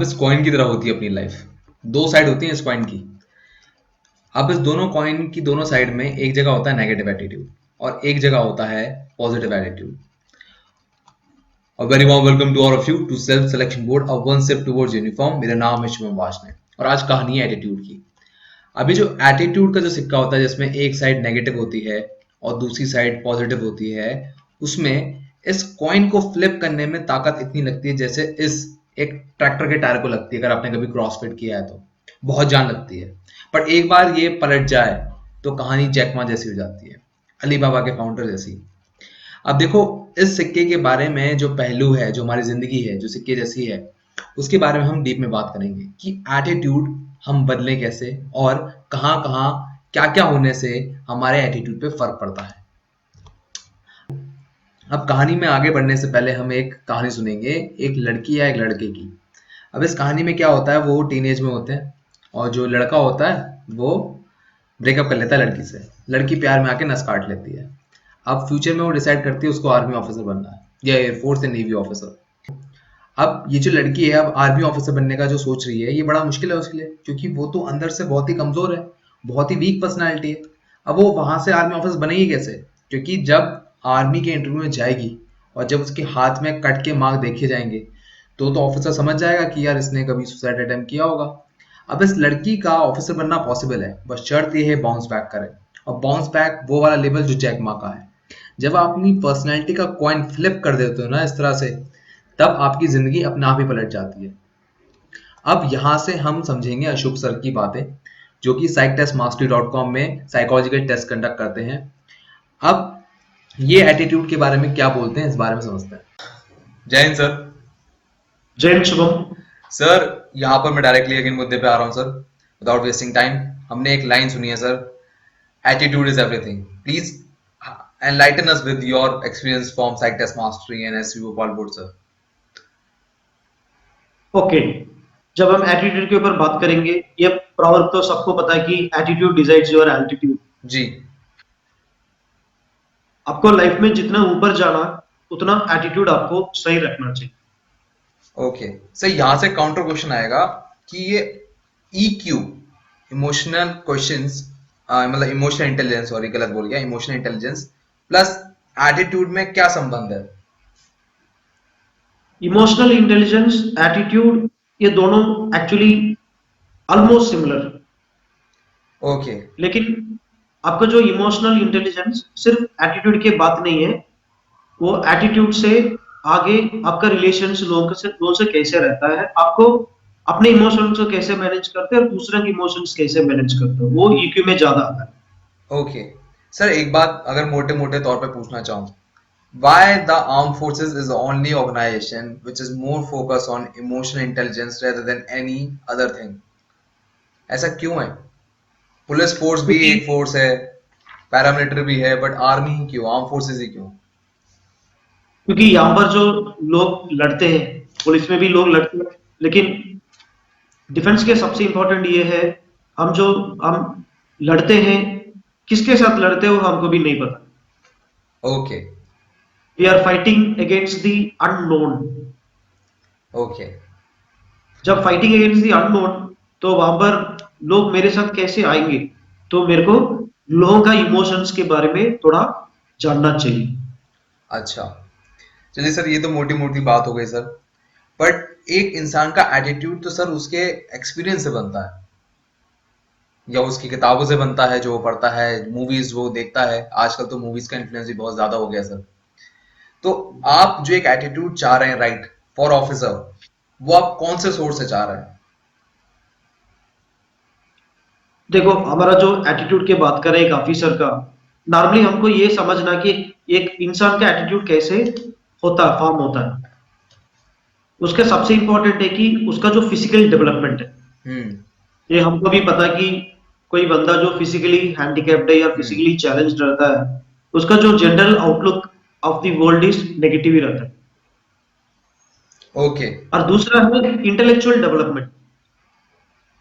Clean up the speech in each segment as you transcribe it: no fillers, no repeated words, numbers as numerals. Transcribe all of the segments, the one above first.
इस कॉइन की तरह होती है अपनी लाइफ। दो साइड होती है इस कॉइन की। अब इस दोनों कॉइन की दोनों साइड में एक जगह होता है नेगेटिव एटीट्यूड और एक जगह होता है positive attitude. A very warm welcome to all of you to Self Selection Board, a one step towards uniform। मेरा नाम है शुभम वाशने और आज कहानी है एटीट्यूड की। अभी जो एटीट्यूड का जो सिक्का होता है जिसमें एक साइड नेगेटिव होती है और दूसरी साइड पॉजिटिव होती है, उसमें इस कॉइन को फ्लिप करने में ताकत इतनी लगती है जैसे इस एक ट्रैक्टर के टायर को लगती है। अगर आपने कभी क्रॉसफिट किया है तो बहुत जान लगती है, पर एक बार ये पलट जाए तो कहानी जैकमा जैसी हो जाती है, अली बाबा के फाउंडर जैसी। अब देखो, इस सिक्के के बारे में जो पहलू है, जो हमारी जिंदगी है, जो सिक्के जैसी है, उसके बारे में हम डीप में बात करेंगे कि एटीट्यूड हम बदलें कैसे और कहाँ कहाँ क्या क्या होने से हमारे एटीट्यूड पे फर्क पड़ता है। अब कहानी में आगे बढ़ने से पहले हम एक कहानी सुनेंगे, एक लड़की या एक लड़के की। अब इस कहानी में क्या होता है, वो टीनेज में होते हैं और जो लड़का होता है वो ब्रेकअप कर लेता है लड़की से। लड़की प्यार में आके नस काट लेती है। अब फ्यूचर में वो डिसाइड करती है उसको आर्मी ऑफिसर बनना है या एयरफोर्स या नेवी ऑफिसर। अब ये जो लड़की है अब आर्मी ऑफिसर बनने का जो सोच रही है, ये बड़ा मुश्किल है उसके लिए, क्योंकि वो तो अंदर से बहुत ही कमजोर है, बहुत ही वीक पर्सनैलिटी है। अब वो वहां से आर्मी ऑफिसर बनेगी कैसे? क्योंकि जब आर्मी के इंटरव्यू में जाएगी और जब उसके हाथ में कट के मार्क देखे जाएंगे तो ऑफिसर समझ जाएगा कि यार इसने कभी सुसाइड अटेम्प्ट किया होगा। अब इस लड़की का ऑफिसर बनना पॉसिबल है, बस शर्त ये है बाउंस बैक करे। और बाउंस बैक वो वाला लेवल जो जैक मा का है। जब आप अपनी पर्सनैलिटी का कॉइन फ्लिप कर देते हो ना इस तरह से, तब आपकी जिंदगी अपने आप ही पलट जाती है। अब यहाँ से हम समझेंगे अशोक सर की बातें, जो कि psychtestmastery.com में साइकोलॉजिकल टेस्ट कंडक्ट करते हैं। अब ये एटीट्यूड के बारे में क्या बोलते हैं, इस बारे में समझते हैं। जय हिंद सर। जय हिंद शुभम। सर, यहाँ पर मैं डायरेक्टली अगेन मुद्दे पे आ रहा हूँ सर, विदाउट वेस्टिंग टाइम। हमने एक लाइन सुनी है sir, attitude is everything. Please enlighten us with your experience from Psych Test Mastery and SU Gopal Board, sir. Okay, जब हम एटीट्यूड के ऊपर बात करेंगे, ये प्रॉवर्ब तो सबको पता है कि एटीट्यूड डिसाइड्स योर एल्टीट्यूड। जी। आपको लाइफ में जितना ऊपर जाना उतना एटीट्यूड आपको सही रखना चाहिए। ओके सर, यहाँ से काउंटर क्वेश्चन आएगा कि ये EQ, इमोशनल क्वेश्चंस, मतलब इमोशनल इंटेलिजेंस, सॉरी गलत बोल गया, इमोशनल इंटेलिजेंस प्लस एटीट्यूड में क्या संबंध है? इमोशनल इंटेलिजेंस, एटीट्यूड, ये दोनों एक्चुअली ऑलमोस्ट सिमिलर। ओके। लेकिन आपका जो इमोशनल इंटेलिजेंस सिर्फ एटीट्यूड की बात नहीं है, वो एटीट्यूड से आगे आपका रिलेशंस लोगों से कैसे रहता है, आपको अपने इमोशंस को कैसे मैनेज करते हैं और दूसरे के इमोशंस कैसे मैनेज करते हो, वो ईक्यू में ज्यादा आता है। ओके सर, एक बात अगर मोटे मोटे तौर पे पूछना चाहूँ, why the armed forces is the only organization which is more focused on emotional intelligence rather than any other thing? ऐसा क्यों है? पुलिस फोर्स भी क्योंकि एक फोर्स है, पैरामिलिट्री भी है, बट आर्मी ही क्यों, आर्म फोर्सेस ही क्यों? क्योंकि यहाँ पर जो लोग लड़ते हैं, पुलिस में भी लोग लड़ते हैं, लेकिन डिफेंस के सबसे इंपॉर्टेंट ये है, हम लड़ते हैं, किसके साथ लड़ते हो हमको भी नहीं पता। Okay. We are fighting against the unknown. Okay. जब फाइटिंग अगेंस्ट द अननोन, तो वहां पर लोग मेरे साथ कैसे आएंगे, तो मेरे को लोगों का इमोशंस के बारे में थोड़ा जानना चाहिए। अच्छा, चलिए सर, ये तो मोटी मोटी बात हो गई सर, बट एक इंसान का एटीट्यूड तो सर उसके एक्सपीरियंस से बनता है या उसकी किताबों से बनता है, जो वो पढ़ता है, मूवीज वो देखता है। आजकल तो मूवीज का इन्फ्लुएंस भी बहुत ज्यादा हो गया सर। तो आप जो एक एटीट्यूड चाह रहे हैं, राइट, फॉर ऑफिसर, वो आप कौन से सोर्स से चाह रहे हैं? देखो, हमारा जो एटीट्यूड की बात करें एक ऑफिसर का, नॉर्मली हमको ये समझना कि एक इंसान का एटीट्यूड कैसे फॉर्म होता है। उसका सबसे इंपॉर्टेंट है कि उसका जो फिजिकल डेवलपमेंट है। ये हमको भी पता कि कोई बंदा जो फिजिकली हैंडीकैप्ड है या फिजिकली चैलेंज्ड रहता है, उसका जो general outlook of the world is negative ही रहता है। ओके। और दूसरा है इंटेलेक्चुअल डेवलपमेंट।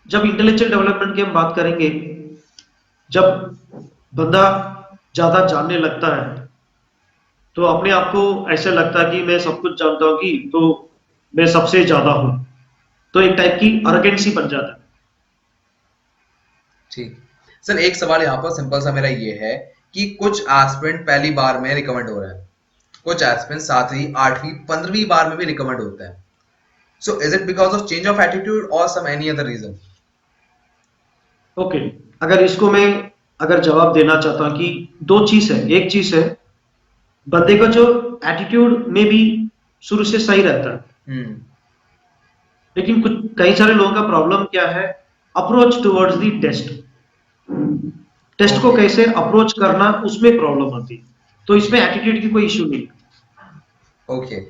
जब इंटेलेक्चुअल डेवलपमेंट की हम बात करेंगे, जब बंदा ज्यादा जानने लगता है, तो अपने आप को ऐसे लगता है कि मैं सब कुछ जानता हूँ, कि तो मैं सबसे ज्यादा हूँ। तो एक टाइप की अरोगेंसी बन जाता है। ठीक। सर एक सवाल यहाँ पर सिंपल सा मेरा ये है कि कुछ एस्पिरेंट पहली बार में रिकमेंड हो रहे हैं, कुछ एस्पिरेंट सातवीं आठवीं 15वीं बार में भी रिकमेंड होते हैं। So is it because of change of attitude और some any other reason? Okay, अगर इसको मैं अगर जवाब देना चाहता हूँ कि दो चीज है। एक चीज है बंदे का जो एटीट्यूड में भी शुरू से सही रहता है, हम्म। लेकिन कुछ कई सारे लोगों का प्रॉब्लम क्या है, approach towards the test. Test को ओके। कैसे अप्रोच करना उसमें प्रॉब्लम आती है। तो इसमें एटीट्यूड की कोई इश्यू नहीं। ओके।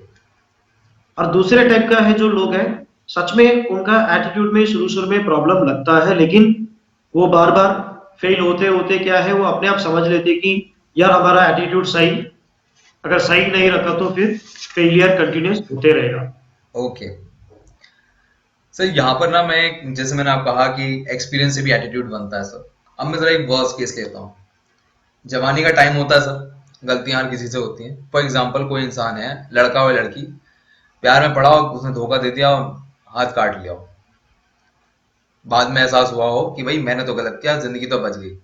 और दूसरे टाइप का है जो लोग हैं, सच में उनका एटीट्यूड में शुरू शुरू में प्रॉब्लम लगता है, लेकिन वो बार बार फेल होते होते क्या है, वो अपने आप समझ लेते कि यार हमारा एटीट्यूड सही, अगर सही नहीं रखा तो फिर फेलियर कंटिन्यूस होते रहेगा। ओके। सर यहाँ पर ना मैं, जैसे मैंने आप कहा कि एक्सपीरियंस से भी एटीट्यूड बनता है सर। अब मैं जरा एक वर्स केस लेता हूँ। जवानी का टाइम होता है सर, गलतियां हर किसी से होती हैं। फॉर एग्जाम्पल कोई इंसान है, लड़का हो या लड़की, प्यार में पड़ा हो, उसने धोखा दे दिया और हाथ काट लिया हो। बाद में एहसास हुआ हो कि भाई मैंने तो गलत किया, जिंदगी तो बच गई।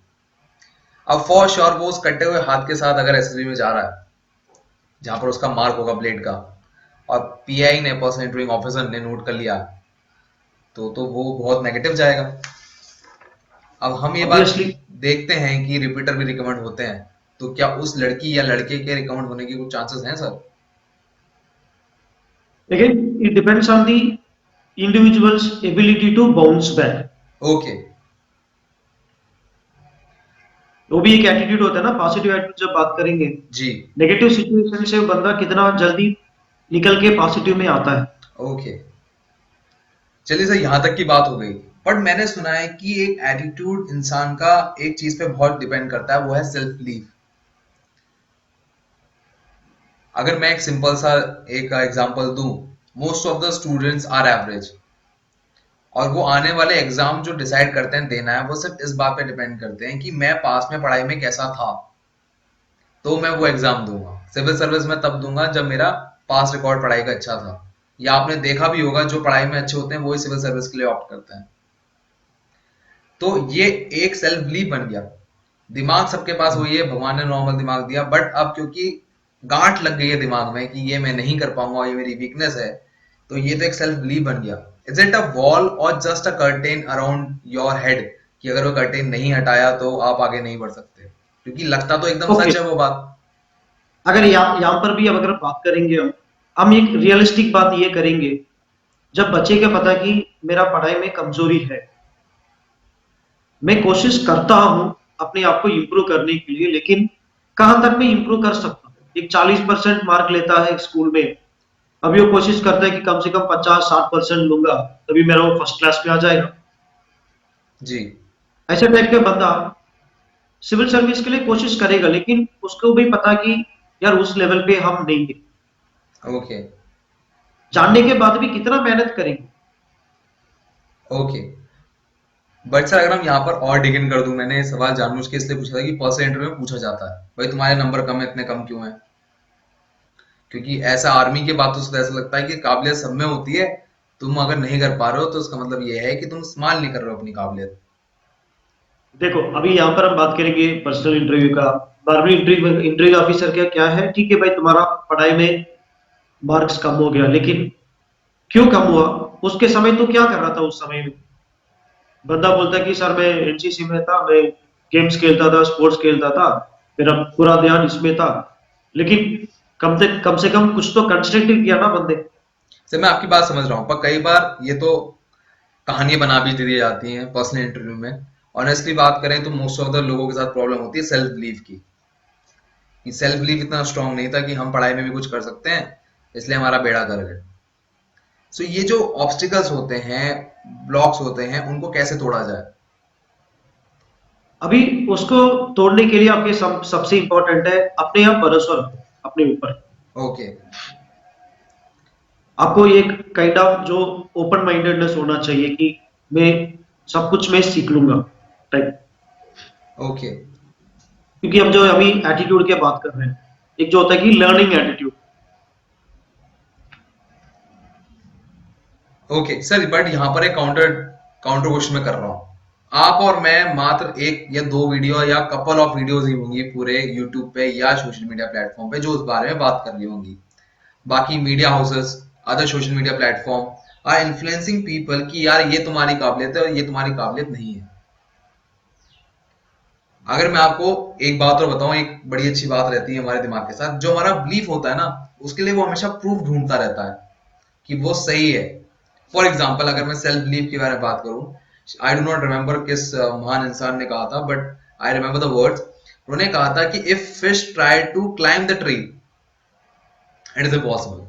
अब फॉर श्योर वो उस कटे हुए हाथ के साथ अगर एसएसबी में जा रहा है जहां पर उसका मार्क होगा ब्लेड का, और पीआई ने, पर्सनल इंटरव्यूइंग ऑफिसर ने नोट कर लिया, तो वो बहुत नेगेटिव जाएगा। अब हम ये बात ऑब्वियसली, देखते हैं कि रिपीटर भी रिकमेंड होते हैं, तो क्या उस लड़की या लड़के के रिकमेंड होने की कुछ चांसेस हैं सर? लेकिन it depends on the individual's ability to bounce back. Okay. वो भी एक एटीट्यूड होता है ना, पॉजिटिव एटीट्यूड जब बात करेंगे, जी। नेगेटिव सिचुएशन से बंदा कितना जल्दी निकल के पॉजिटिव में आता है। ओके। चलिए सर, यहाँ तक की बात हो गई। बट मैंने सुना है कि एक एटीट्यूड इंसान का एक चीज पे बहुत डिपेंड करता है, वो है सेल्फ बिलीफ। अगर मैं एक सिंपल सा एक एग्जांपल दूं, most of the students are average, और वो आने वाले एग्जाम जो डिसाइड करते हैं देना है, वो सिर्फ इस बात पे डिपेंड करते हैं कि मैं पास में पढ़ाई में कैसा था, तो मैं वो एग्जाम दूंगा। सिविल सर्विस में तब दूंगा जब मेरा पास रिकॉर्ड पढ़ाई का अच्छा था। या आपने देखा भी होगा, जो पढ़ाई में अच्छे होते हैं वही सिविल सर्विस के लिए ऑप्ट करते हैं। तो ये एक सेल्फ बिलीफ बन गया। दिमाग सबके पास वही है, भगवान ने नॉर्मल दिमाग दिया, बट अब क्योंकि गांठ लग गई है दिमाग में कि ये मैं नहीं कर पाऊंगा, ये मेरी वीकनेस है, तो ये तो एक सेल्फ बिलीफ बन गया। इज इट अ वॉल और just a curtain around your head, कि अगर वो कर्टेन नहीं हटाया तो आप आगे नहीं बढ़ सकते? क्योंकि लगता तो एकदम ओके, सच है वो बात। अगर यहाँ पर भी अब अगर बात करेंगे, हम एक रियलिस्टिक बात ये करेंगे। जब बच्चे को पता कि मेरा पढ़ाई में कमजोरी है, मैं कोशिश करता हूं अपने आप को इम्प्रूव करने के लिए, लेकिन कहां तक मैं इम्प्रूव कर सकता हूँ। एक 40% मार्क लेता है स्कूल में, अभी वो कोशिश करता है कि कम से कम 50-60% लूंगा, तभी मेरा वो फर्स्ट क्लास में आ जाएगा। जी। ऐसे टाइप का बंदा सिविल सर्विस के लिए कोशिश करेगा, लेकिन उसको भी पता कि यार उस लेवल पे हम नहीं है। ओके। जानने के बाद भी कितना मेहनत करेंगे। ओके। बट सर अगर हम यहाँ पर और डिग इन कर दूं, मैंने ये सवाल जानबूझ के इसलिए पूछा था कि पर्सनल इंटरव्यू में पूछा जाता है भाई तुम्हारे नंबर कम है, इतने कम क्यों है? क्योंकि ऐसा आर्मी की बातों से तो ऐसा लगता है कि काबिलियत सब में होती है, तुम अगर नहीं कर पा रहे हो तो उसका मतलब ये है कि तुम इस्तेमाल नहीं कर रहे हो अपनी काबिलियत। देखो, अभी यहाँ पर हम बात करेंगे पर्सनल इंटरव्यू का। नॉर्मली इंटरव्यू इंटरव्यू ऑफिसर का क्या है, ठीक है भाई तुम्हारा पढ़ाई में मार्क्स कम हो गया, लेकिन क्यों कम हुआ, उसके समय तो क्या कर रहा था उस समय में। बंदा बोलता है कि सर मैं एनसीसी में था, मैं गेम्स खेलता था, स्पोर्ट्स खेलता था, मेरा पूरा ध्यान इसमें था। लेकिन कम से कम कुछ तो कंस्ट्रक्टिव किया ना बंदे। सर मैं आपकी बात समझ रहा हूँ, पर कई बार ये तो कहानियां बना भी दी जाती हैं पर्सनल इंटरव्यू में। ऑनेस्टली बात करें तो मोस्ट ऑफ द लोगों के साथ प्रॉब्लम होती है सेल्फ बिलीफ की, कि सेल्फ बिलीफ इतना स्ट्रांग नहीं था कि हम पढ़ाई में भी कुछ कर सकते हैं, इसलिए हमारा बेड़ा गर्क है। सो ये जो ऑब्स्टिकल्स होते हैं, ब्लॉक्स होते हैं, उनको कैसे तोड़ा जाए? अभी उसको तोड़ने के लिए आपके सबसे इंपॉर्टेंट है अपने आप भरोसा रखो अपने ऊपर। ओके। आपको एक काइंड ऑफ जो ओपन माइंडेडनेस होना चाहिए कि मैं सब कुछ मैं सीख लूंगा टाइप। ओके। क्योंकि हम जो अभी एटीट्यूड की बात कर रहे हैं, एक जो होता है कि learning attitude. Okay sir, but यहाँ पर एक काउंटर काउंटर क्वेश्चन मैं कर रहा हूँ। आप और मैं मात्र एक या दो वीडियो या कपल ऑफ वीडियोस ही होंगी पूरे यूट्यूब पे या सोशल मीडिया प्लेटफॉर्म पे जो उस बारे में बात कर रही होंगी। बाकी media houses, other social media platform are influencing people कि यार ये तुम्हारी काबिलियत है और ये तुम्हारी काबिलियत नहीं है। अगर मैं आपको एक बात और बताऊं, एक बड़ी अच्छी बात रहती है हमारे दिमाग के साथ, जो हमारा बिलीफ होता है ना, उसके लिए वो हमेशा प्रूफ ढूंढता रहता है कि वो सही है। फॉर एग्जाम्पल, अगर मैं सेल्फ बिलीफ के बारे में बात करूं, आई डू नॉट रिमेंबर किस महान इंसान ने कहा था, but I remember the words. उन्होंने कहा था कि if fish try to climb the tree, it is impossible.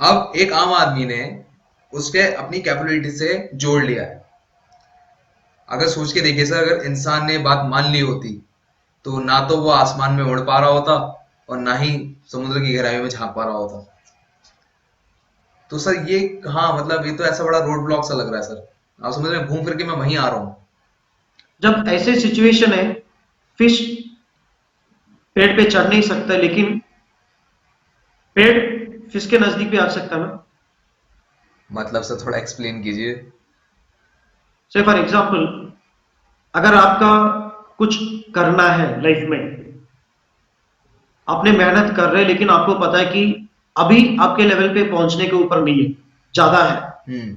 अब एक आम आदमी ने उसके अपनी कैपेबिलिटी से जोड़ लिया है। अगर सोच के देखिए सर, अगर इंसान ने बात मान ली होती तो ना तो वो आसमान में उड़ पा रहा होता और ना ही समुद्र की गहराइयों में झांक पा रहा होता। तो सर ये कहाँ, मतलब ये तो ऐसा बड़ा रोड ब्लॉक सा लग रहा है सर। आप समझ रहे हैं, घूम फिर के मैं वहीं आ रहा हूँ। जब ऐसे सिचुएशन है, फिश पेड़ पे चढ़ नहीं सकता, लेकिन पेड़ फिश के नजदीक भी आ सकता है ना। मतलब सर थोड़ा एक्सप्लेन कीजिए। से फॉर एग्जाम्पल, अगर आपका कुछ करना है लाइफ में, आपने मेहनत कर रहे हैं, लेकिन आपको पता है कि अभी आपके लेवल पे पहुंचने के ऊपर नहीं है, ज्यादा है, हम्म।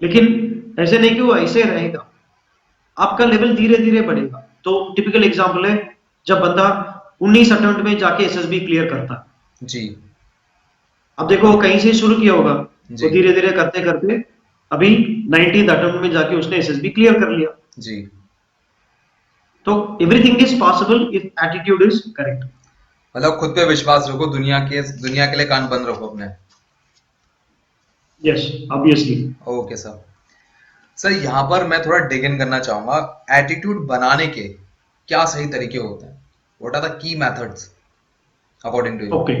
लेकिन ऐसे नहीं कि वो ऐसे रहेगा, आपका लेवल धीरे धीरे बढ़ेगा। तो टिपिकल एग्जाम्पल है, जब बंदा 19 अटेम्प्ट में जाके एसएसबी क्लियर करता है। जी। अब देखो वो कहीं से शुरू किया होगा, जी। वो धीरे धीरे करते करते अभी 19th अटेम्प्ट में जाके उसने एसएसबी क्लियर कर लिया। जी। तो everything is possible if attitude is correct. मतलब खुद पे विश्वास रखो, दुनिया के लिए कान बंद रखो अपने। Yes, obviously. Okay sir. Sir यहाँ पर मैं थोड़ा डिग इन करना चाहूंगा। एटीट्यूड बनाने के क्या सही तरीके होते हैं? What are the key methods according to you? Okay,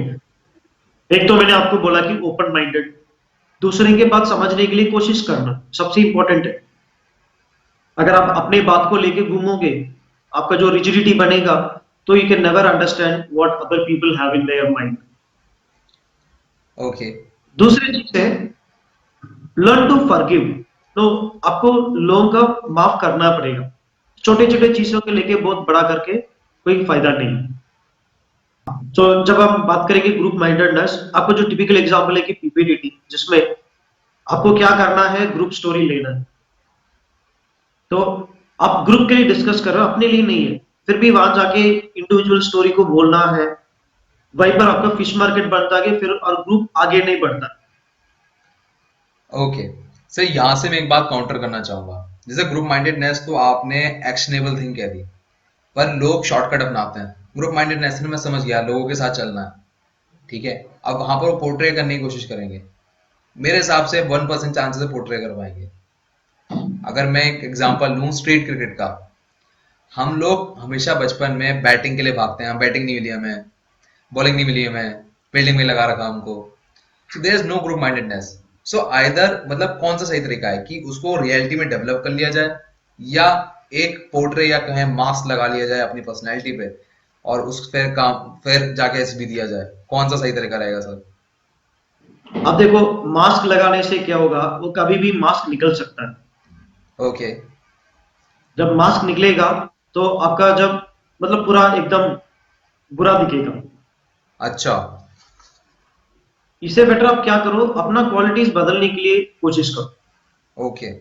एक तो मैंने आपको बोला कि ओपन माइंडेड, दूसरे की बात समझने के लिए कोशिश करना सबसे इंपॉर्टेंट है। अगर आप अपनी बात को लेके घूमोगे, आपका जो रिजिडिटी बनेगा, तो you can never understand what other people have in their mind. Okay. दूसरी चीज है लर्न टू फॉरगिव। तो आपको लोगों का माफ करना पड़ेगा, छोटे छोटे चीजों के लेके बहुत बड़ा करके कोई फायदा नहीं। तो जब हम बात करेंगे ग्रुप माइंडेडनेस, आपको जो टिपिकल एग्जांपल है कि पीपीडीटी, जिसमें आपको क्या करना है, ग्रुप स्टोरी लेना है। तो आप ग्रुप के लिए डिस्कस कर रहे हो, अपने लिए नहीं है, फिर भी वहां जाके इंडिविजुअल स्टोरी को बोलना है, वहीं पर आपका फिश मार्केट बनता है, फिर और ग्रुप आगे नहीं बढ़ता। ओके सर, यहाँ से मैं एक बात काउंटर करना चाहूंगा। जैसे ग्रुप माइंडेडनेस तो आपने एक्शनेबल थिंग कह दी, पर लोग शॉर्टकट अपनाते हैं। ग्रुप माइंडेडनेस में मैं समझ गया, लोगों के साथ चलना है, ठीक है। अब वहां पर वो पोर्ट्रे करने की कोशिश करेंगे, मेरे हिसाब से 1% चांसेस है पोर्ट्रे कर पाएंगे। अगर मैं एक एग्जांपल लूं स्ट्रीट क्रिकेट का, हम लोग हमेशा बचपन में बैटिंग के लिए भागते हैं, बैटिंग नहीं मिली हमें, बॉलिंग नहीं मिली हमें, फील्डिंग में लगा रखा हमको। So there is no group mindedness. So either, मतलब कौन सा सही तरीका है कि उसको रियलिटी में डेवलप कर लिया जाए, या एक पोर्ट्रे या कहें मास्क लगा लिया जाए अपनी पर्सनैलिटी पे, और उस फिर जाके एसबी दिया जाए। कौन सा सही तरीका रहेगा सर? अब देखो, मास्क लगाने से क्या होगा, वो कभी भी मास्क निकल सकता है। ओके। जब मास्क निकलेगा, तो आपका जब मतलब पूरा एकदम बुरा दिखेगा। अच्छा। इससे बेटर आप क्या करो, अपना क्वालिटीज बदलने के लिए कोशिश करो, ओके।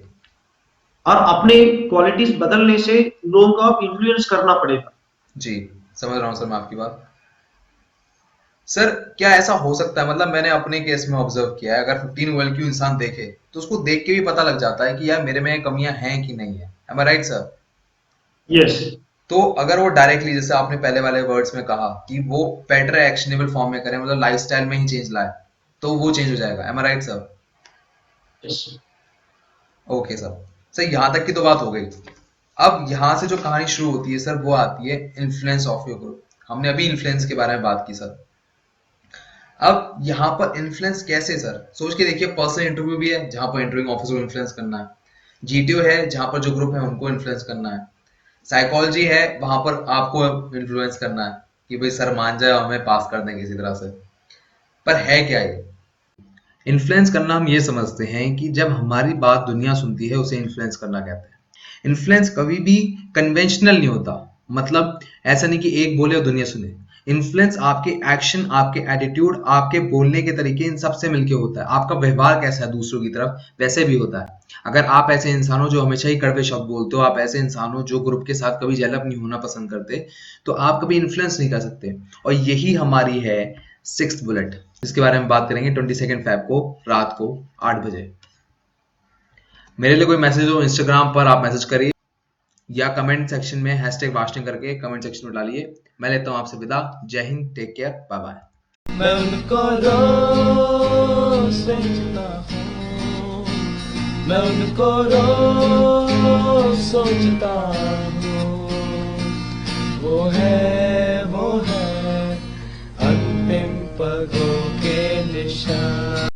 और अपने क्वालिटीज बदलने से लोगों को आप इन्फ्लुएंस करना पड़ेगा। जी, समझ रहा हूँ सर मैं आपकी बात। सर क्या ऐसा हो सकता है, मतलब मैंने अपने केस में ऑब्जर्व किया है, अगर 15 वर्ल्ड क्यू इंसान देखे तो उसको देख के भी पता लग जाता है कि यार मेरे में कमियां हैं कि नहीं है। M I right sir? Yes. तो अगर वो डायरेक्टली, जैसे आपने पहले वाले वर्ड्स में कहा कि वो बेटर एक्शनेबल फॉर्म में करें, मतलब लाइफस्टाइल में ही चेंज लाए, तो वो चेंज हो जाएगा। Am I right sir? Yes. Okay sir. Sir यहाँ तक की तो बात हो गई। अब यहाँ से जो कहानी शुरू होती है सर, वो आती है इन्फ्लुएंस ऑफ योर ग्रुप। हमने अभी इन्फ्लुएंस के बारे में बात की सर। अब यहाँ पर इन्फ्लुएंस कैसे सर? सोच के देखिए, पर्सनल इंटरव्यू भी है जहाँ पर इंटरव्यूइंग ऑफिसर को इन्फ्लुएंस करना है, जीटीओ है जहाँ पर जो ग्रुप है उनको इन्फ्लुएंस करना है, साइकोलॉजी है वहां पर आपको इन्फ्लुएंस करना है कि भाई सर मान जाए, हमें पास कर दें किसी तरह से। पर है क्या ये? इन्फ्लुएंस करना हम ये समझते हैं कि जब हमारी बात दुनिया सुनती है उसे इन्फ्लुएंस करना कहते हैं। इन्फ्लुएंस कभी भी कन्वेंशनल नहीं होता, मतलब ऐसा नहीं कि एक बोले और दुनिया सुने। इन्फ्लुएंस आपके एक्शन, आपके एटीट्यूड, आपके बोलने के तरीके, इन सब से मिलके होता है। आपका व्यवहार कैसा है दूसरों की तरफ, वैसे भी होता है। अगर आप ऐसे इंसान हो जो हमेशा ही कड़वे शब्द बोलते हो, आप ऐसे इंसान हो जो ग्रुप के साथ कभी जेलअप नहीं होना पसंद करते, तो आप कभी इन्फ्लुएंस नहीं कर सकते। और यही हमारी है सिक्स्थ बुलेट, जिसके बारे में बात करेंगे 22 फेब को रात को 8 बजे। मेरे लिए कोई मैसेज हो इंस्टाग्राम पर आप मैसेज करिए, या कमेंट सेक्शन में #वास्टिंग करके कमेंट सेक्शन में डालिए। मैं लेता हूँ आपसे विदा। जय हिंद, टेक केयर, बाय बाय। मैं उनको रोज सोचता हूँ, मैं उनको रोज सोचता हूँ। वो है अंतिम पगों के निशान।